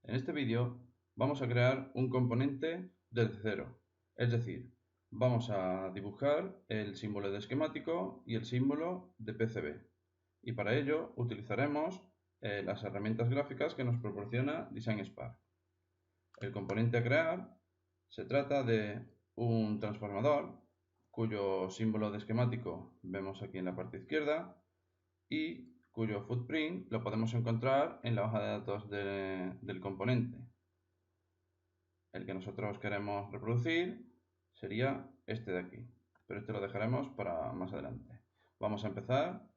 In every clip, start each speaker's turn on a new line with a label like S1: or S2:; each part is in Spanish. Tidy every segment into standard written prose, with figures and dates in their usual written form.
S1: En este vídeo vamos a crear un componente desde cero, es decir, vamos a dibujar el símbolo de esquemático y el símbolo de PCB. Y para ello utilizaremos las herramientas gráficas que nos proporciona DesignSpark. El componente a crear se trata de un transformador cuyo símbolo de esquemático vemos aquí en la parte izquierda y cuyo footprint lo podemos encontrar en la hoja de datos del componente. El que nosotros queremos reproducir sería este de aquí, pero este lo dejaremos para más adelante. Vamos a empezar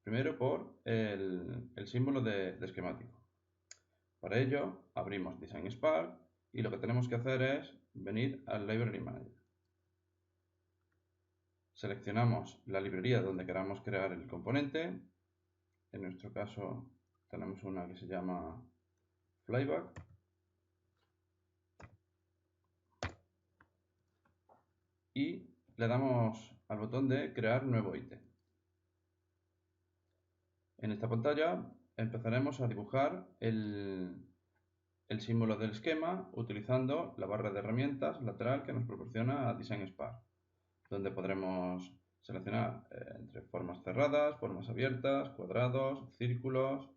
S1: primero por el símbolo de esquemático. Para ello abrimos DesignSpark y lo que tenemos que hacer es venir al Library Manager. Seleccionamos la librería donde queramos crear el componente. En nuestro caso tenemos una que se llama Flyback. Y le damos al botón de crear nuevo ítem. En esta pantalla empezaremos a dibujar el símbolo del esquema utilizando la barra de herramientas lateral que nos proporciona DesignSpark, donde podremos seleccionar entre formas cerradas, formas abiertas, cuadrados, círculos,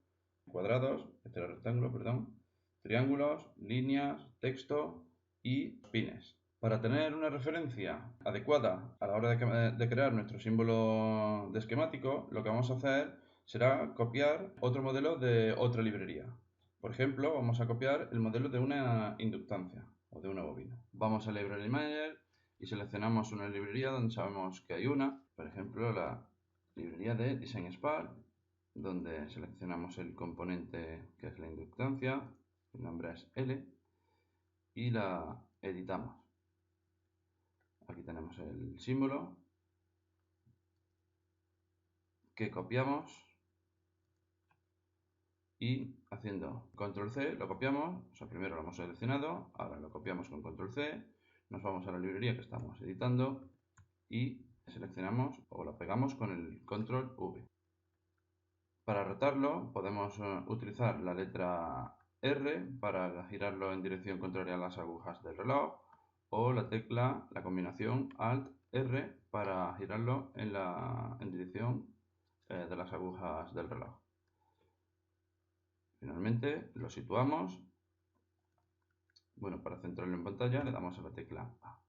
S1: rectángulos, perdón, triángulos, líneas, texto y pines. Para tener una referencia adecuada a la hora de crear nuestro símbolo de esquemático, lo que vamos a hacer será copiar otro modelo de otra librería. Por ejemplo, vamos a copiar el modelo de una inductancia o de una bobina. Vamos a Library Manager y seleccionamos una librería donde sabemos que hay una, por ejemplo la librería de DesignSpark, donde seleccionamos el componente que es la inductancia, el nombre es L, y la editamos. Aquí tenemos el símbolo que copiamos y haciendo control C lo copiamos, o sea, primero lo hemos seleccionado, ahora lo copiamos con control C, nos vamos a la librería que estamos editando y seleccionamos o lo pegamos con el control V. Para rotarlo podemos utilizar la letra R para girarlo en dirección contraria a las agujas del reloj o la combinación Alt R para girarlo en dirección de las agujas del reloj. Finalmente lo situamos. Bueno, para centrarlo en pantalla le damos a la tecla A.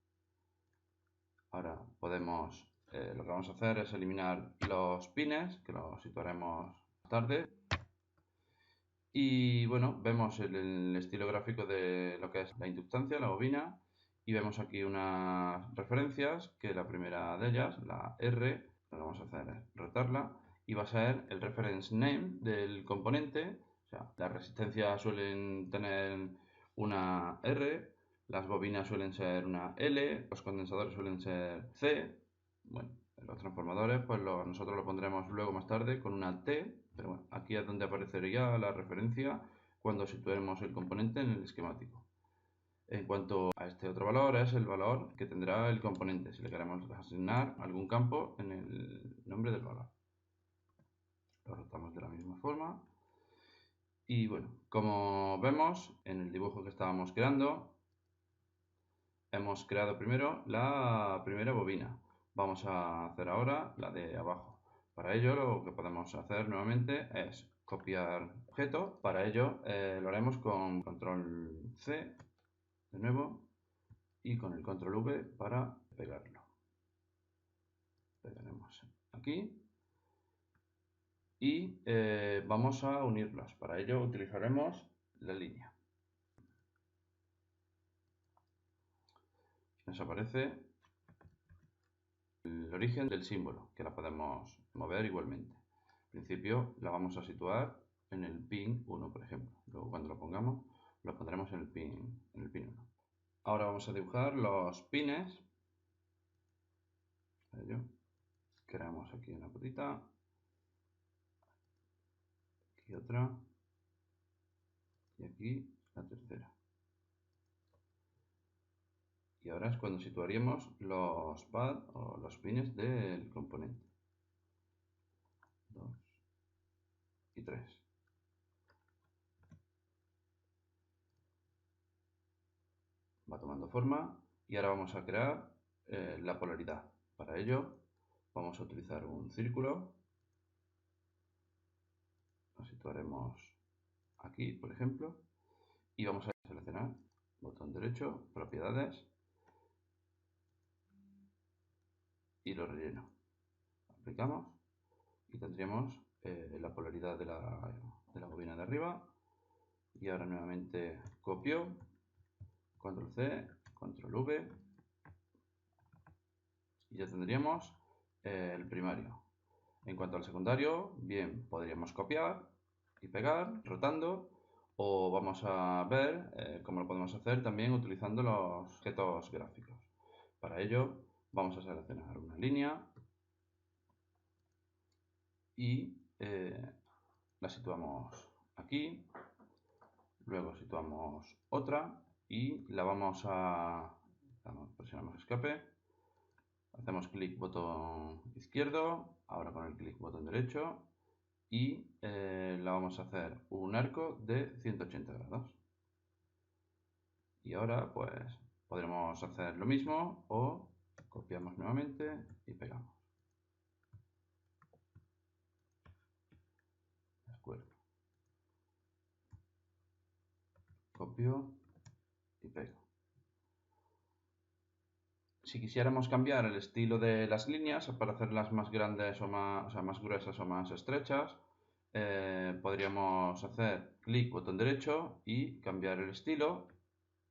S1: Ahora podemos, lo que vamos a hacer es eliminar los pines, que los situaremos más tarde. Y bueno, vemos el estilo gráfico de lo que es la inductancia, la bobina, y vemos aquí unas referencias, que la primera de ellas, la R, lo que vamos a hacer es rotarla, y va a ser el reference name del componente. O sea, las resistencias suelen tener una R, las bobinas suelen ser una L, los condensadores suelen ser C. Bueno, los transformadores pues nosotros lo pondremos luego más tarde con una T, pero bueno, aquí es donde aparecería la referencia cuando situemos el componente en el esquemático. En cuanto a este otro valor, es el valor que tendrá el componente, si le queremos asignar algún campo en el nombre del valor. Lo rotamos de la misma forma. Y bueno, como vemos en el dibujo que estábamos creando, hemos creado primero la primera bobina. Vamos a hacer ahora la de abajo. Para ello lo que podemos hacer nuevamente es copiar objeto. Para ello lo haremos con control C de nuevo y con el control V para pegarlo. Pegaremos aquí y vamos a unirlos. Para ello utilizaremos la línea. Nos aparece el origen del símbolo, que la podemos mover igualmente. Al principio la vamos a situar en el pin 1, por ejemplo. Luego cuando lo pongamos, lo pondremos en el pin 1. Ahora vamos a dibujar los pines. Para ello, creamos aquí una patita. Aquí otra. Y aquí la tercera. Y ahora es cuando situaríamos los pads o los pines del componente. 2 y 3. dando forma y ahora vamos a crear la polaridad. Para ello vamos a utilizar un círculo, lo situaremos aquí, por ejemplo, y vamos a seleccionar botón derecho, propiedades, y lo relleno. Aplicamos y tendríamos la polaridad de la bobina de arriba. Y ahora nuevamente copio, control C, control V, y ya tendríamos el primario. En cuanto al secundario, bien, podríamos copiar y pegar rotando, o vamos a ver cómo lo podemos hacer también utilizando los objetos gráficos. Para ello vamos a seleccionar una línea y la situamos aquí, luego situamos otra y la presionamos escape, hacemos clic botón izquierdo, ahora con el clic botón derecho y la vamos a hacer un arco de 180 grados. Y ahora pues podremos hacer lo mismo o copiamos nuevamente y pegamos. De acuerdo. Copio y pego. Si quisiéramos cambiar el estilo de las líneas para hacerlas más grandes o más gruesas o más estrechas, podríamos hacer clic botón derecho y cambiar el estilo,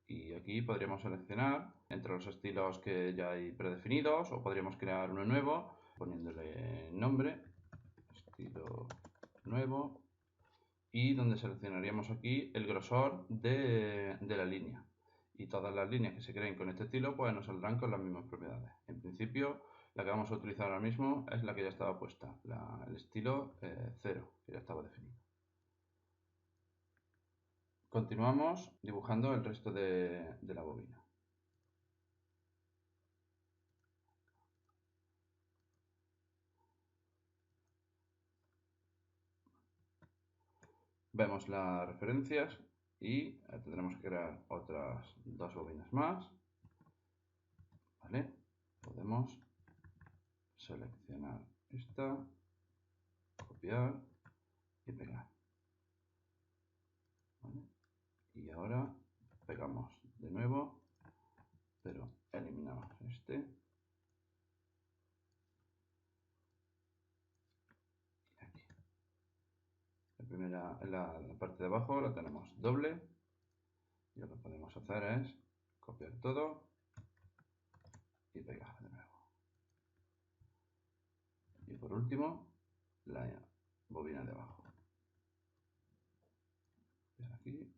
S1: y aquí podríamos seleccionar entre los estilos que ya hay predefinidos o podríamos crear uno nuevo poniéndole nombre, estilo nuevo, y donde seleccionaríamos aquí el grosor de la línea. Y todas las líneas que se creen con este estilo pues nos saldrán con las mismas propiedades. En principio la que vamos a utilizar ahora mismo es la que ya estaba puesta, el estilo 0, que ya estaba definido. Continuamos dibujando el resto de la bobina. Vemos las referencias y tendremos que crear otras dos bobinas más. ¿Vale? Podemos seleccionar esta, copiar y pegar. ¿Vale? Y ahora pegamos de nuevo, pero eliminamos este. Aquí. La parte de abajo la tenemos doble. Y lo que podemos hacer es copiar todo y pegar de nuevo. Y por último, la bobina de abajo. Aquí.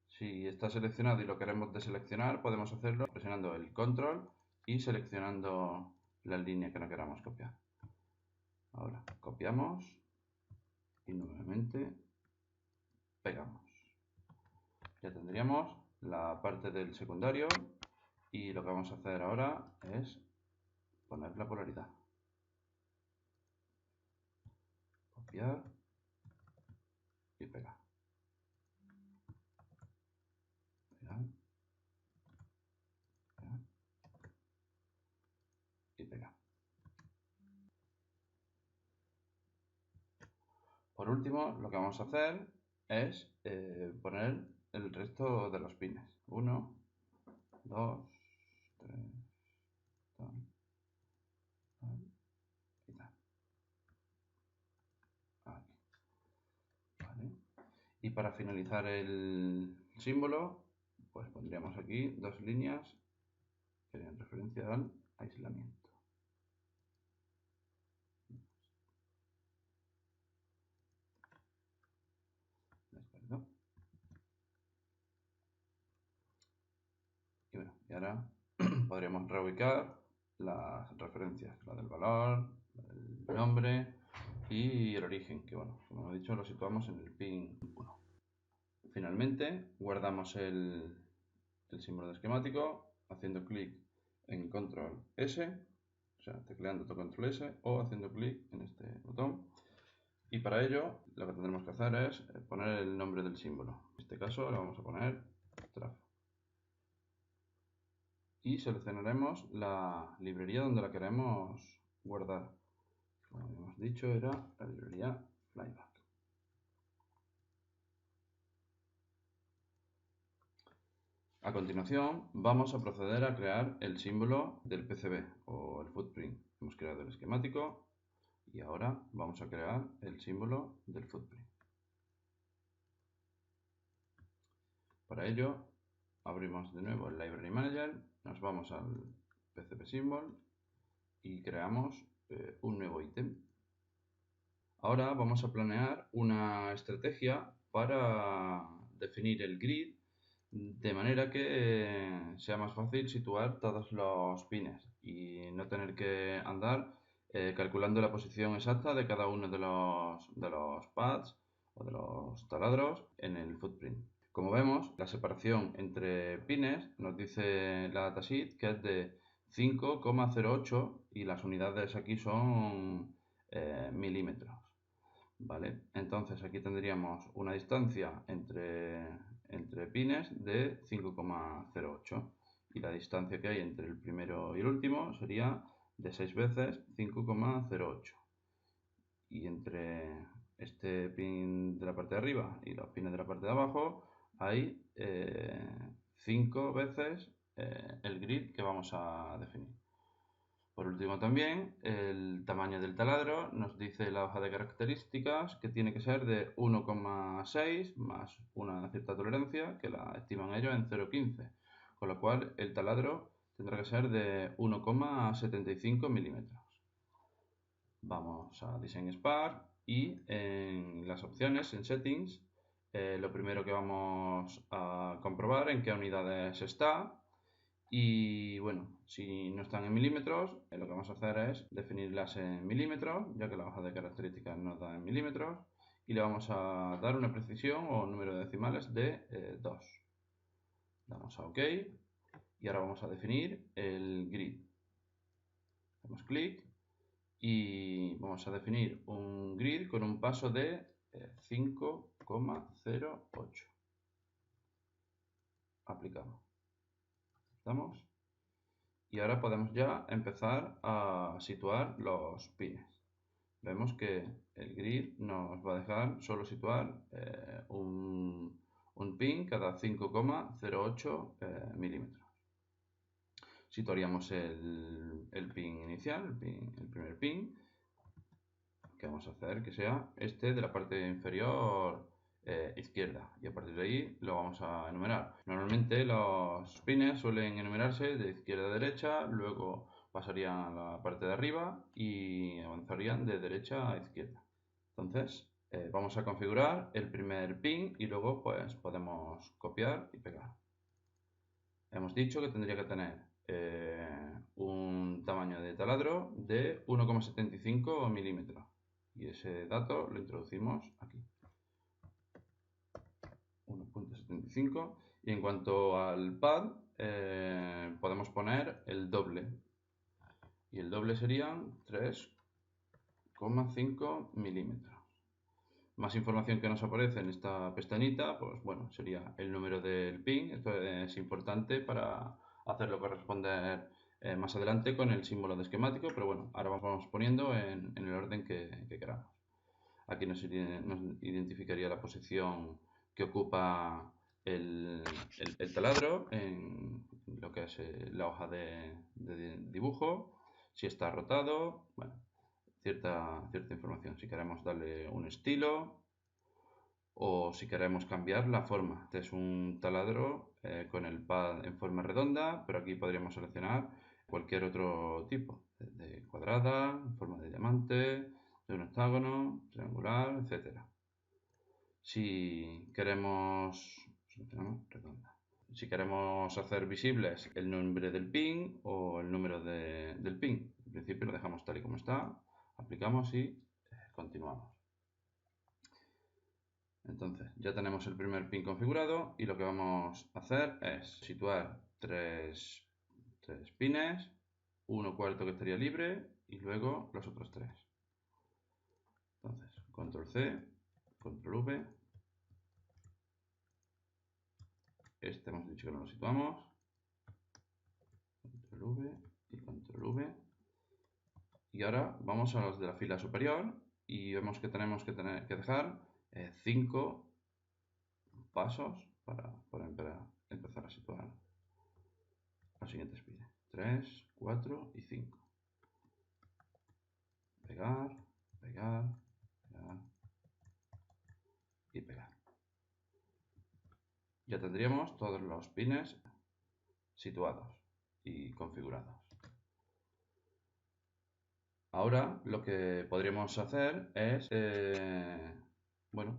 S1: Si está seleccionado y lo queremos deseleccionar, podemos hacerlo presionando el control y seleccionando la línea que no queramos copiar. Ahora copiamos y nuevamente pegamos. Ya tendríamos la parte del secundario y lo que vamos a hacer ahora es poner la polaridad. Copiar y pegar. Pegar. Pegar. Y pegar. Por último, lo que vamos a hacer es poner el resto de los pines. 1, 2, 3, tal, tal y tal. Aquí. Vale. Y para finalizar el símbolo, pues pondríamos aquí dos líneas que harían referencia al aislamiento. ¿De acuerdo? Y bueno, y ahora podríamos reubicar las referencias, la del valor, el nombre y el origen, que bueno, como he dicho, lo situamos en el pin 1. Finalmente, guardamos el símbolo de esquemático haciendo clic en control S, o sea, tecleando todo control S o haciendo clic en este botón. Y para ello, lo que tendremos que hacer es poner el nombre del símbolo. En este caso, le vamos a poner trafo. Y seleccionaremos la librería donde la queremos guardar. Como hemos dicho, era la librería Flyback. A continuación, vamos a proceder a crear el símbolo del PCB o el footprint. Hemos creado el esquemático y ahora vamos a crear el símbolo del footprint. Para ello, abrimos de nuevo el Library Manager, nos vamos al PCB Symbol y creamos un nuevo ítem. Ahora vamos a planear una estrategia para definir el grid de manera que sea más fácil situar todos los pines y no tener que andar calculando la posición exacta de cada uno de los pads o de los taladros en el footprint. Como vemos, la separación entre pines nos dice la datasheet que es de 5,08 y las unidades aquí son milímetros. ¿Vale? Entonces aquí tendríamos una distancia entre pines de 5,08 y la distancia que hay entre el primero y el último sería de 6 veces 5,08 y entre este pin de la parte de arriba y los pines de la parte de abajo hay 5 veces el grid que vamos a definir. Por último también, el tamaño del taladro nos dice la hoja de características que tiene que ser de 1,6 más una cierta tolerancia que la estiman ellos en 0,15, con lo cual el taladro tendrá que ser de 1,75 milímetros. Vamos a Design Spark y en las opciones, en Settings, lo primero que vamos a comprobar en qué unidades está. Y bueno, si no están en milímetros, lo que vamos a hacer es definirlas en milímetros, ya que la hoja de características nos da en milímetros, y le vamos a dar una precisión o número de decimales de 2. Damos a OK y ahora vamos a definir el grid. Damos clic y vamos a definir un grid con un paso de 5,08. Aplicamos. ¿Estamos? Y ahora podemos ya empezar a situar los pines. Vemos que el grid nos va a dejar solo situar un pin cada 5,08 milímetros. Situaríamos el pin inicial, el primer pin, que vamos a hacer que sea este de la parte inferior izquierda, y a partir de ahí lo vamos a enumerar. Normalmente los pines suelen enumerarse de izquierda a derecha, luego pasarían a la parte de arriba y avanzarían de derecha a izquierda. Entonces vamos a configurar el primer pin y luego pues podemos copiar y pegar. Hemos dicho que tendría que tener un tamaño de taladro de 1,75 milímetros y ese dato lo introducimos aquí. 1,75 y en cuanto al pad podemos poner el doble y el doble serían 3,5 milímetros. Más información que nos aparece en esta pestañita, pues bueno, sería el número del pin. Esto es importante para hacerlo corresponder más adelante con el símbolo de esquemático, pero bueno, ahora vamos poniendo en el orden que queramos. Aquí nos identificaría la posición que ocupa el taladro en lo que es la hoja de dibujo, si está rotado, bueno, cierta información. Si queremos darle un estilo o si queremos cambiar la forma. Este es un taladro con el pad en forma redonda, pero aquí podríamos seleccionar cualquier otro tipo, de cuadrada, en forma de diamante, de un octágono, triangular, etc. Si queremos hacer visibles el nombre del pin o el número del pin, en principio lo dejamos tal y como está, aplicamos y continuamos. Entonces ya tenemos el primer pin configurado y lo que vamos a hacer es situar tres pines, uno cuarto que estaría libre y luego los otros tres. Entonces, control C, control V, Este hemos dicho que no lo situamos. Control V y Control V. Y ahora vamos a los de la fila superior y vemos que tenemos que dejar 5 pasos para empezar a situar los siguientes pines. 3, 4 y 5. Pegar, pegar, pegar y pegar. Ya tendríamos todos los pines situados y configurados. Ahora lo que podríamos hacer es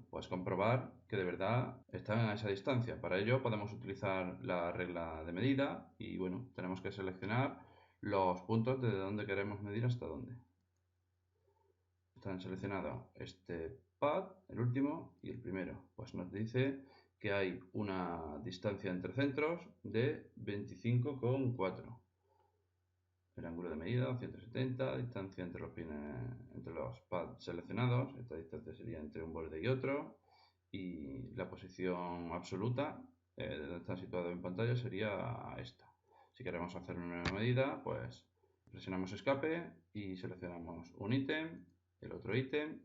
S1: pues comprobar que de verdad están a esa distancia. Para ello podemos utilizar la regla de medida y bueno, tenemos que seleccionar los puntos de donde queremos medir hasta dónde. Están seleccionados este pad, el último y el primero. Pues nos dice que hay una distancia entre centros de 25,4. El ángulo de medida 170, distancia entre los pines, entre los pads seleccionados, esta distancia sería entre un borde y otro, y la posición absoluta de donde está situado en pantalla sería esta. Si queremos hacer una nueva medida, pues presionamos escape y seleccionamos un ítem, el otro ítem,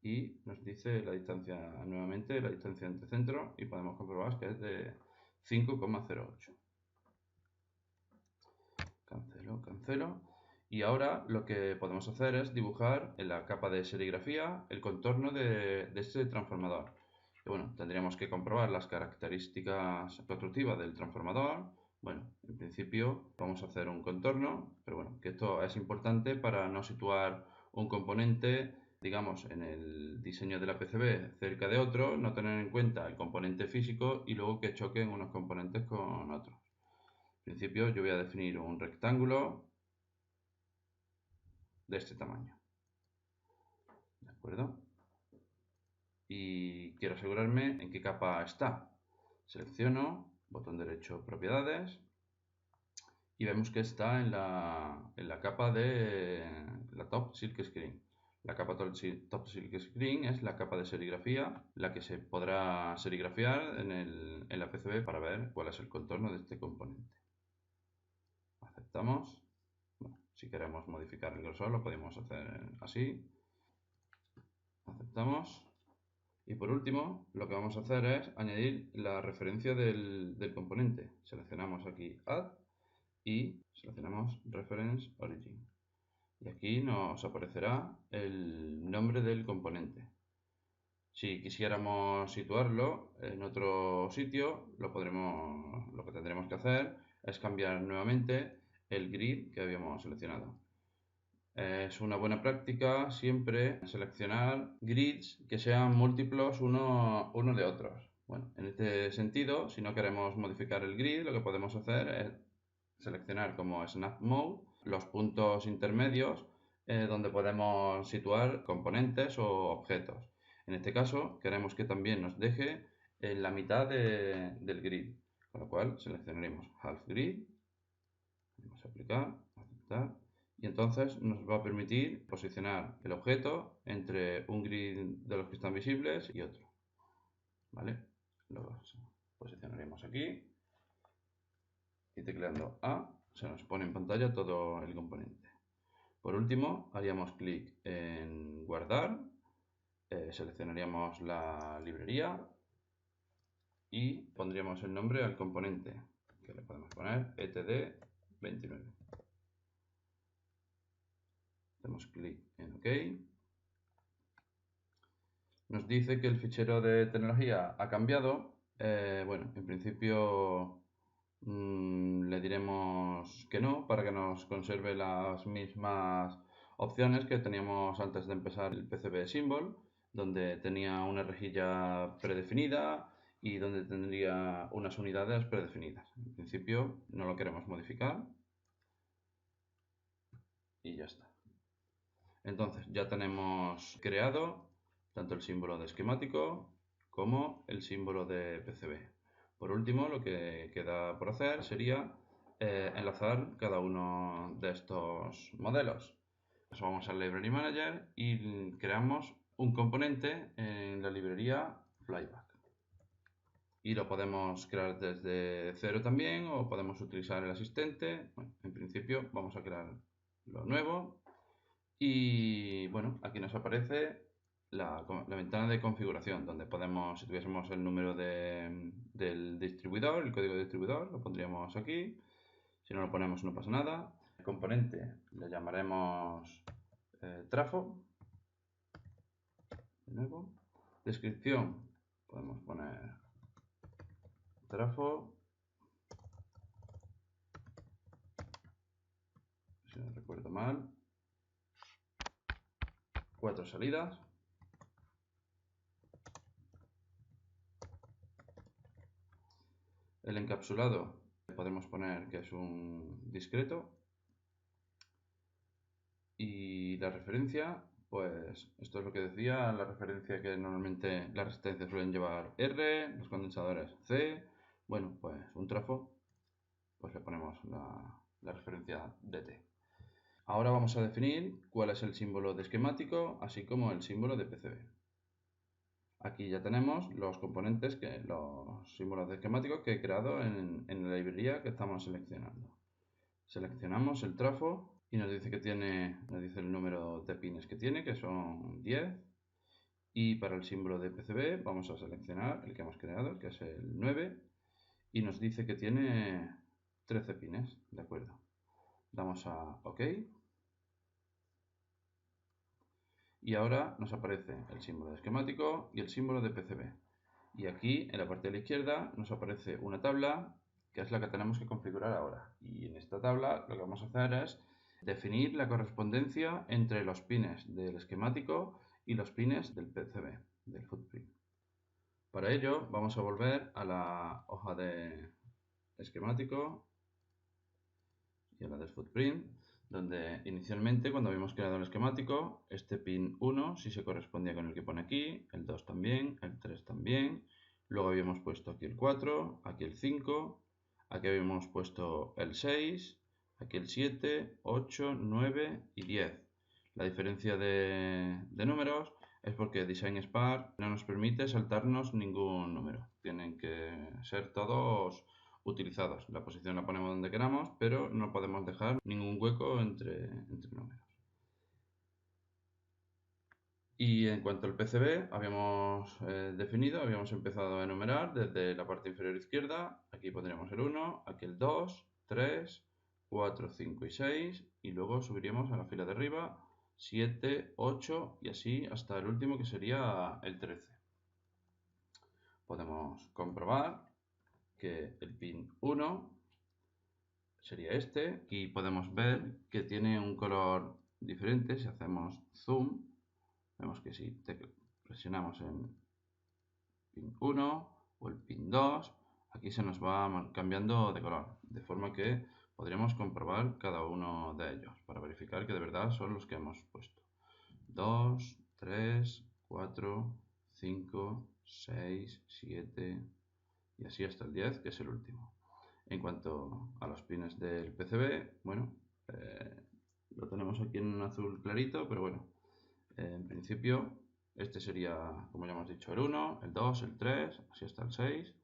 S1: y nos dice la distancia nuevamente, la distancia entre centros, y podemos comprobar que es de 5,08. Cancelo, cancelo. Y ahora lo que podemos hacer es dibujar en la capa de serigrafía el contorno de este transformador. Y bueno, tendríamos que comprobar las características constructivas del transformador. Bueno, en principio vamos a hacer un contorno, pero bueno, que esto es importante para no situar un componente, digamos, en el diseño de la PCB cerca de otro, no tener en cuenta el componente físico y luego que choquen unos componentes con otros. En principio yo voy a definir un rectángulo de este tamaño. ¿De acuerdo? Y quiero asegurarme en qué capa está. Selecciono, botón derecho, propiedades, y vemos que está en la capa de la Top Silk Screen. La capa Top Silk Screen es la capa de serigrafía, la que se podrá serigrafiar en la PCB para ver cuál es el contorno de este componente. Aceptamos. Bueno, si queremos modificar el grosor lo podemos hacer así. Aceptamos. Y por último, lo que vamos a hacer es añadir la referencia del componente. Seleccionamos aquí Add y seleccionamos Reference Origin. Y aquí nos aparecerá el nombre del componente. Si quisiéramos situarlo en otro sitio, lo que tendremos que hacer es cambiar nuevamente el grid que habíamos seleccionado. Es una buena práctica siempre seleccionar grids que sean múltiplos uno de otros. Bueno, en este sentido, si no queremos modificar el grid, lo que podemos hacer es seleccionar como Snap Mode los puntos intermedios donde podemos situar componentes o objetos. En este caso, queremos que también nos deje en la mitad del grid, con lo cual seleccionaremos Half Grid, vamos a aplicar, aceptar. Y entonces nos va a permitir posicionar el objeto entre un grid de los que están visibles y otro. ¿Vale? Lo posicionaremos aquí y tecleando A se nos pone en pantalla todo el componente. Por último, haríamos clic en guardar, seleccionaríamos la librería y pondríamos el nombre al componente, que le podemos poner etd29. Damos clic en OK. Nos dice que el fichero de tecnología ha cambiado. Bueno, en principio le diremos que no, para que nos conserve las mismas opciones que teníamos antes de empezar el PCB Symbol, donde tenía una rejilla predefinida y donde tendría unas unidades predefinidas. En principio no lo queremos modificar y ya está. Entonces ya tenemos creado tanto el símbolo de esquemático como el símbolo de PCB. Por último, lo que queda por hacer sería enlazar cada uno de estos modelos. Pues vamos al Library Manager y creamos un componente en la librería Flyback. y lo podemos crear desde cero también o podemos utilizar el asistente. Bueno, en principio vamos a crear lo nuevo y bueno, aquí nos aparece la ventana de configuración donde podemos, si tuviésemos el número del distribuidor, el código de distribuidor, lo pondríamos aquí. Si no lo ponemos no pasa nada. El componente le llamaremos trafo. De nuevo. Descripción, podemos poner trafo, si no recuerdo mal, 4 salidas. El encapsulado podemos poner que es un discreto. Y la referencia, pues esto es lo que decía, la referencia que normalmente las resistencias suelen llevar R, los condensadores C. Bueno, pues un trafo, pues le ponemos la referencia DT. Ahora vamos a definir cuál es el símbolo de esquemático, así como el símbolo de PCB. Aquí ya tenemos los componentes, los símbolos de esquemático que he creado en la librería que estamos seleccionando. Seleccionamos el trafo y nos dice nos dice el número de pines que tiene, que son 10. Y para el símbolo de PCB vamos a seleccionar el que hemos creado, que es el 9. Y nos dice que tiene 13 pines, ¿de acuerdo? Damos a OK. Y ahora nos aparece el símbolo de esquemático y el símbolo de PCB. Y aquí, en la parte de la izquierda, nos aparece una tabla, que es la que tenemos que configurar ahora. Y en esta tabla lo que vamos a hacer es definir la correspondencia entre los pines del esquemático y los pines del PCB, del footprint. Para ello, vamos a volver a la hoja de esquemático y a la del footprint, donde inicialmente cuando habíamos creado el esquemático, este pin 1 sí se correspondía con el que pone aquí, el 2 también, el 3 también, luego habíamos puesto aquí el 4, aquí el 5, aquí habíamos puesto el 6, aquí el 7, 8, 9 y 10. La diferencia de números es porque DesignSpark no nos permite saltarnos ningún número, tienen que ser todos utilizados. La posición la ponemos donde queramos, pero no podemos dejar ningún hueco entre números. Y en cuanto al PCB, habíamos habíamos empezado a enumerar desde la parte inferior izquierda. Aquí pondríamos el 1, aquí el 2, 3, 4, 5 y 6. Y luego subiríamos a la fila de arriba 7, 8 y así hasta el último que sería el 13. Podemos comprobar que el pin 1 sería este. Aquí podemos ver que tiene un color diferente. Si hacemos zoom, vemos que si presionamos en pin 1 o el pin 2, aquí se nos va cambiando de color, de forma que podríamos comprobar cada uno de ellos para verificar que de verdad son los que hemos puesto. 2, 3, 4, 5, 6, 7 y así hasta el 10, que es el último. En cuanto a los pines del PCB, bueno, lo tenemos aquí en un azul clarito, pero bueno, en principio este sería, como ya hemos dicho, el 1, el 2, el 3, así hasta el 6.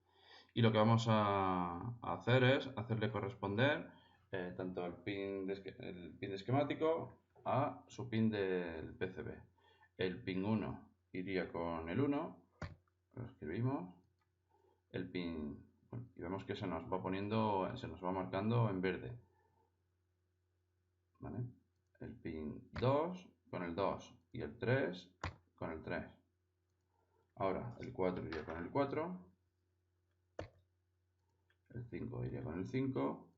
S1: Y lo que vamos a hacer es hacerle corresponder tanto el pin de esquemático a su pin del PCB. El pin 1 iría con el 1, lo escribimos. El pin, bueno, y vemos que se nos va poniendo, se nos va marcando en verde. ¿Vale? El pin 2 con el 2 y el 3 con el 3. Ahora el 4 iría con el 4, el 5 iría con el 5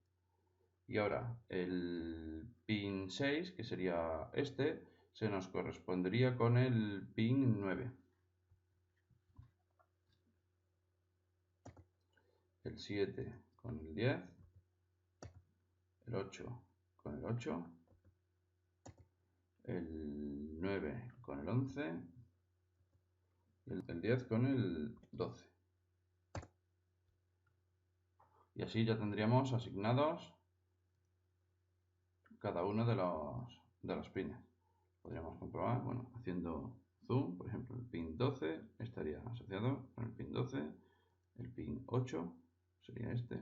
S1: y ahora el pin 6, que sería este, se nos correspondería con el pin 9. El 7 con el 10, el 8 con el 8, el 9 con el 11 y el 10 con el 12. Y así ya tendríamos asignados cada uno de los pines. Podríamos comprobar, bueno, haciendo zoom, por ejemplo, el pin 12 estaría asociado con el pin 12, el pin 8 sería este,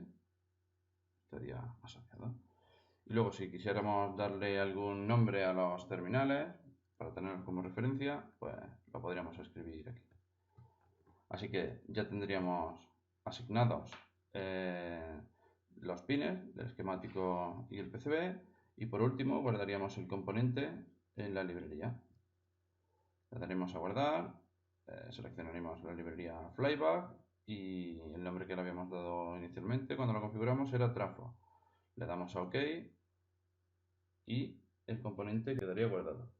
S1: estaría asociado. Y luego si quisiéramos darle algún nombre a los terminales para tenerlos como referencia, pues lo podríamos escribir aquí. Así que ya tendríamos asignados los pines del esquemático y el PCB, y por último guardaríamos el componente en la librería. Le daremos a guardar, seleccionaremos la librería Flyback y el nombre que le habíamos dado inicialmente cuando lo configuramos era Trafo. Le damos a OK y el componente quedaría guardado.